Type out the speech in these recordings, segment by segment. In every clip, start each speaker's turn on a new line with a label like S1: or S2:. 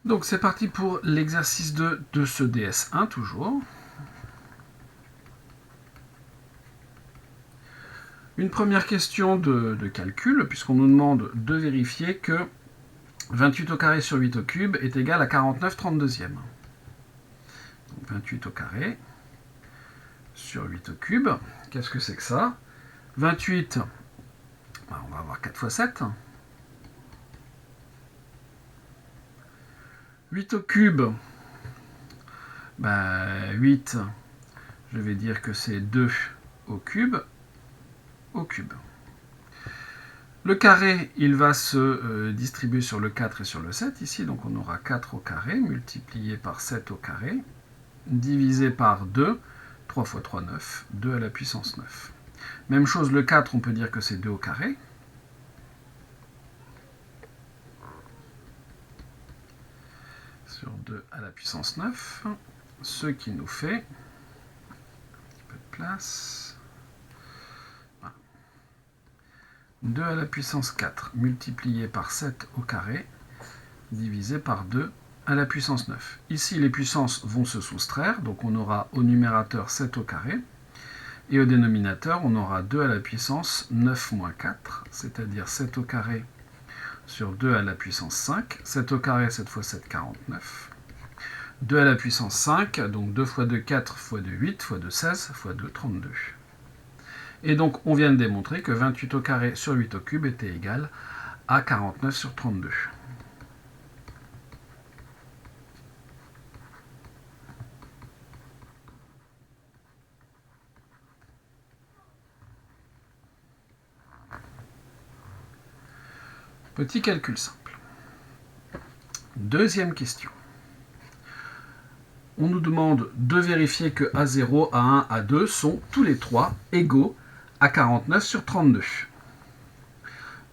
S1: Donc c'est parti pour l'exercice 2 de ce DS1 toujours. Une première question de calcul, puisqu'on nous demande de vérifier que 28 au carré sur 8 au cube est égal à 49 32e. Donc 28 au carré sur 8 au cube, qu'est-ce que c'est que ça? 28, on va avoir 4 fois 7. 8 au cube, 8, je vais dire que c'est 2 au cube, Le carré, il va se distribuer sur le 4 et sur le 7 ici, donc on aura 4 au carré multiplié par 7 au carré, divisé par 2, 3 fois 3, 9, 2 à la puissance 9. Même chose, le 4, on peut dire que c'est 2 au carré. Sur 2 à la puissance 9, ce qui nous fait, un peu de place, 2 à la puissance 4 multiplié par 7 au carré, divisé par 2 à la puissance 9. Ici, les puissances vont se soustraire, donc on aura au numérateur 7 au carré, et au dénominateur, on aura 2 à la puissance 9 moins 4, c'est-à-dire 7 au carré sur 2 à la puissance 5. 7 au carré, 7 fois 7, 49. 2 à la puissance 5, donc 2 fois 2, 4 fois 2, 8, fois 2, 16, fois 2, 32. Et donc, on vient de démontrer que 28 au carré sur 8 au cube était égal à 49 sur 32. Petit calcul simple. Deuxième question. On nous demande de vérifier que A0, A1, A2 sont tous les trois égaux à 49 sur 32.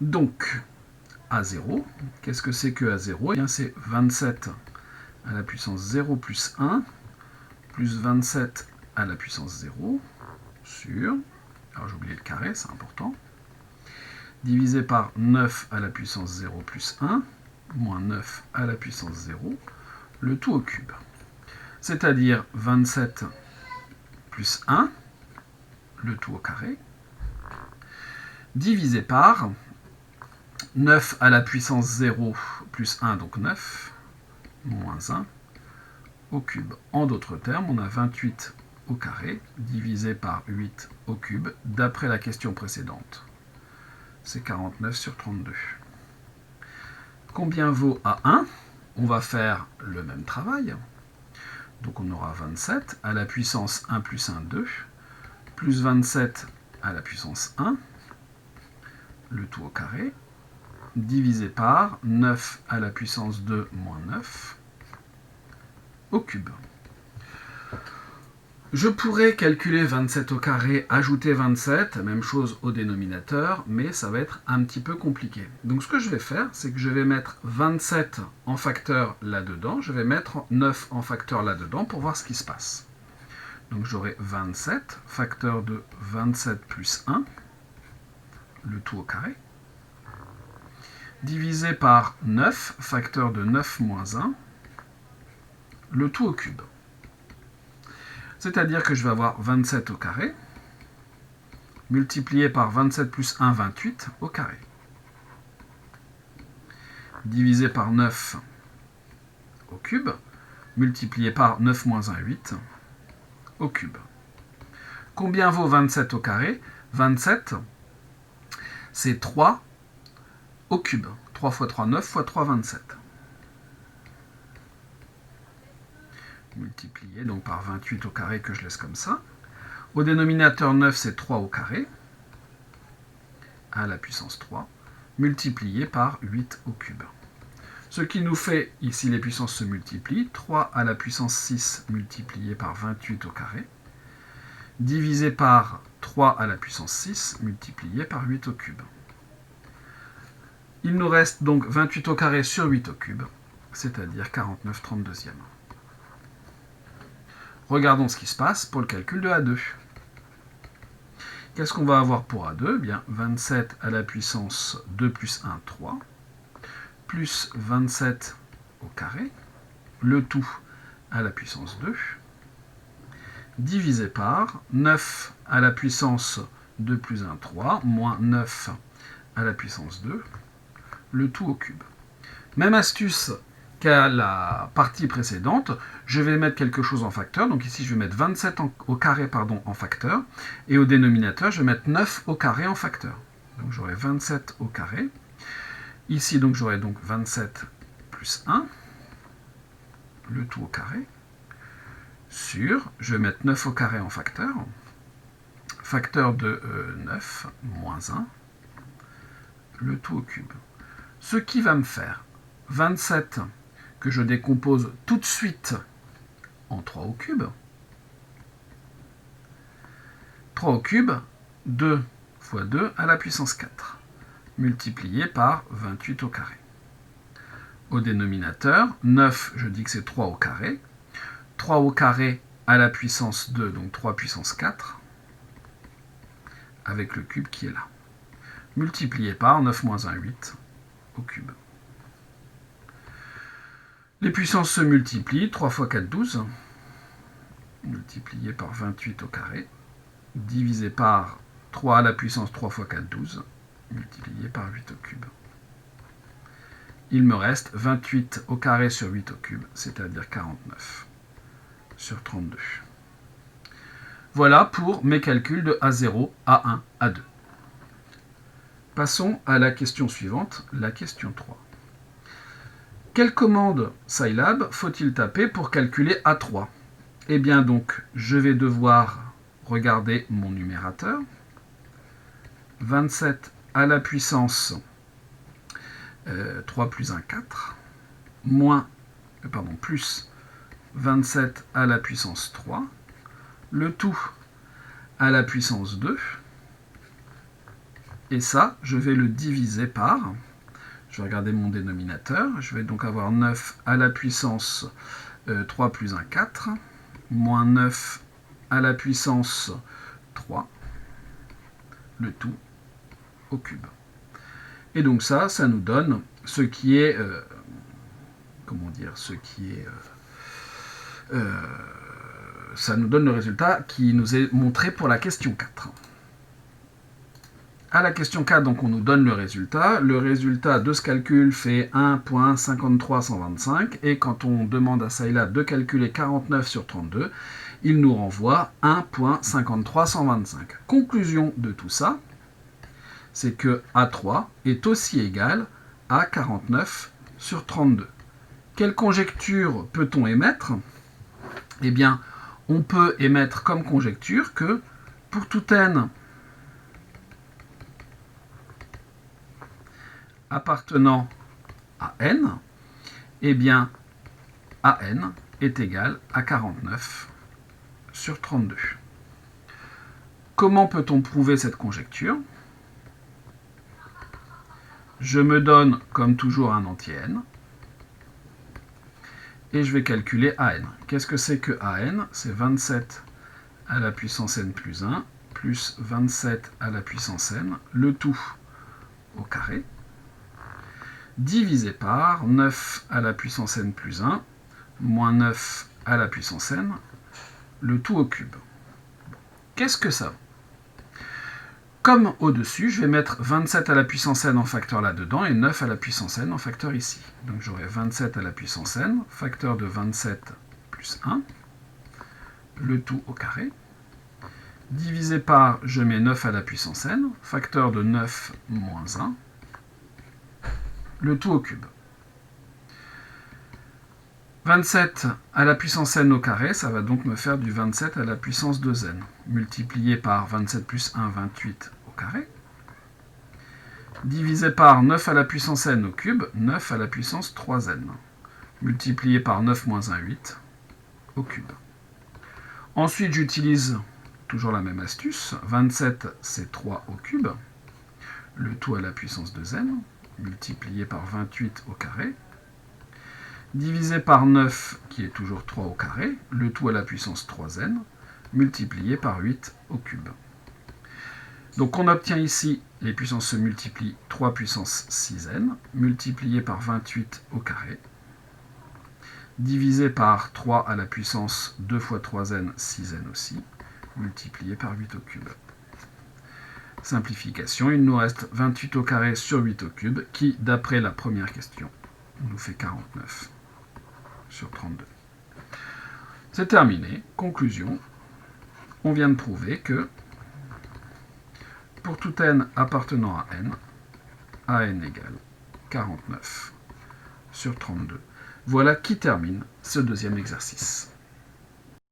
S1: Donc, A0, qu'est-ce que c'est que A0? Eh bien, c'est 27 à la puissance 0 plus 1, plus 27 à la puissance 0, sur, alors j'ai oublié le carré, c'est important, divisé par 9 à la puissance 0 plus 1, moins 9 à la puissance 0, le tout au cube. C'est-à-dire 27 plus 1, le tout au carré, divisé par 9 à la puissance 0 plus 1, donc 9, moins 1, au cube. En d'autres termes, on a 28 au carré divisé par 8 au cube, d'après la question précédente. C'est 49 sur 32. Combien vaut A1? On va faire le même travail. Donc on aura 27 à la puissance 1 plus 1, 2, plus 27 à la puissance 1, le tout au carré, divisé par 9 à la puissance 2 moins 9, au cube. Je pourrais calculer 27 au carré, ajouter 27, même chose au dénominateur, mais ça va être un petit peu compliqué. Donc ce que je vais faire, c'est que je vais mettre 27 en facteur là-dedans, je vais mettre 9 en facteur là-dedans pour voir ce qui se passe. Donc j'aurai 27, facteur de 27 plus 1, le tout au carré, divisé par 9, facteur de 9 moins 1, le tout au cube. C'est-à-dire que je vais avoir 27 au carré, multiplié par 27 plus 1, 28 au carré, divisé par 9 au cube, multiplié par 9 moins 1, 8 au cube. Combien vaut 27 au carré? 27, c'est 3 au cube. 3 fois 3, 9 fois 3, 27. Multiplié donc par 28 au carré que je laisse comme ça. Au dénominateur 9, c'est 3 au carré, à la puissance 3, multiplié par 8 au cube. Ce qui nous fait, ici les puissances se multiplient, 3 à la puissance 6 multiplié par 28 au carré, divisé par 3 à la puissance 6 multiplié par 8 au cube. Il nous reste donc 28 au carré sur 8 au cube, c'est-à-dire 49 32e. Regardons ce qui se passe pour le calcul de A2. Qu'est-ce qu'on va avoir pour A2? Bien, 27 à la puissance 2 plus 1, 3, plus 27 au carré, le tout à la puissance 2, divisé par 9 à la puissance 2 plus 1, 3, moins 9 à la puissance 2, le tout au cube. Même astuce qu'à la partie précédente, je vais mettre quelque chose en facteur. Donc ici, je vais mettre 27 au carré en facteur. Et au dénominateur, je vais mettre 9 au carré en facteur. Donc j'aurai 27 au carré. Ici, donc j'aurai donc 27 plus 1, le tout au carré, sur, je vais mettre 9 au carré en facteur, facteur de 9 moins 1, le tout au cube. Ce qui va me faire 27 que je décompose tout de suite en 3 au cube. 3 au cube, 2 fois 2 à la puissance 4, multiplié par 28 au carré. Au dénominateur, 9, je dis que c'est 3 au carré. 3 au carré à la puissance 2, donc 3 puissance 4, avec le cube qui est là. Multiplié par 9 moins 1, 8 au cube. Les puissances se multiplient, 3 fois 4, 12, multiplié par 28 au carré, divisé par 3 à la puissance 3 fois 4, 12, multiplié par 8 au cube. Il me reste 28 au carré sur 8 au cube, c'est-à-dire 49 sur 32. Voilà pour mes calculs de A0, A1, A2. Passons à la question suivante, la question 3. Quelle commande Scilab faut-il taper pour calculer A3? Eh bien donc, je vais devoir regarder mon numérateur. 27 à la puissance 3 plus 1, 4, plus 27 à la puissance 3, le tout à la puissance 2, et ça, je vais le diviser par, je vais regarder mon dénominateur, je vais donc avoir 9 à la puissance 3 plus 1, 4, moins 9 à la puissance 3, le tout au cube. Et donc ça nous donne ce qui est, ça nous donne le résultat qui nous est montré pour la question 4. À la question 4, donc on nous donne le résultat. Le résultat de ce calcul fait 1,53125 et quand on demande à Scilab de calculer 49 sur 32, il nous renvoie 1,53125. Conclusion de tout ça, c'est que A3 est aussi égal à 49 sur 32. Quelle conjecture peut-on émettre? Eh bien, on peut émettre comme conjecture que pour tout n appartenant à n, eh bien, AN est égal à 49 sur 32. Comment peut-on prouver cette conjecture? Je me donne, comme toujours, un entier n, et je vais calculer AN. Qu'est-ce que c'est que AN? C'est 27 à la puissance n plus 1, plus 27 à la puissance n, le tout au carré, divisé par 9 à la puissance n plus 1, moins 9 à la puissance n, le tout au cube. Qu'est-ce que ça vaut? Comme au-dessus, je vais mettre 27 à la puissance n en facteur là-dedans et 9 à la puissance n en facteur ici. Donc j'aurai 27 à la puissance n, facteur de 27 plus 1, le tout au carré, divisé par, je mets 9 à la puissance n, facteur de 9 moins 1, le tout au cube. 27 à la puissance n au carré, ça va donc me faire du 27 à la puissance 2n, multiplié par 27 plus 1, 28 au carré, divisé par 9 à la puissance n au cube, 9 à la puissance 3n, multiplié par 9 moins 1, 8 au cube. Ensuite, j'utilise toujours la même astuce, 27 c'est 3 au cube, le tout à la puissance 2n, multiplié par 28 au carré, divisé par 9, qui est toujours 3 au carré, le tout à la puissance 3n, multiplié par 8 au cube. Donc on obtient ici, les puissances se multiplient, 3 puissance 6n, multiplié par 28 au carré, divisé par 3 à la puissance 2 fois 3n, 6n aussi, multiplié par 8 au cube. Simplification, il nous reste 28 au carré sur 8 au cube, qui, d'après la première question, nous fait 49 sur 32. C'est terminé. Conclusion, on vient de prouver que pour tout n appartenant à n égale 49 sur 32. Voilà qui termine ce deuxième exercice.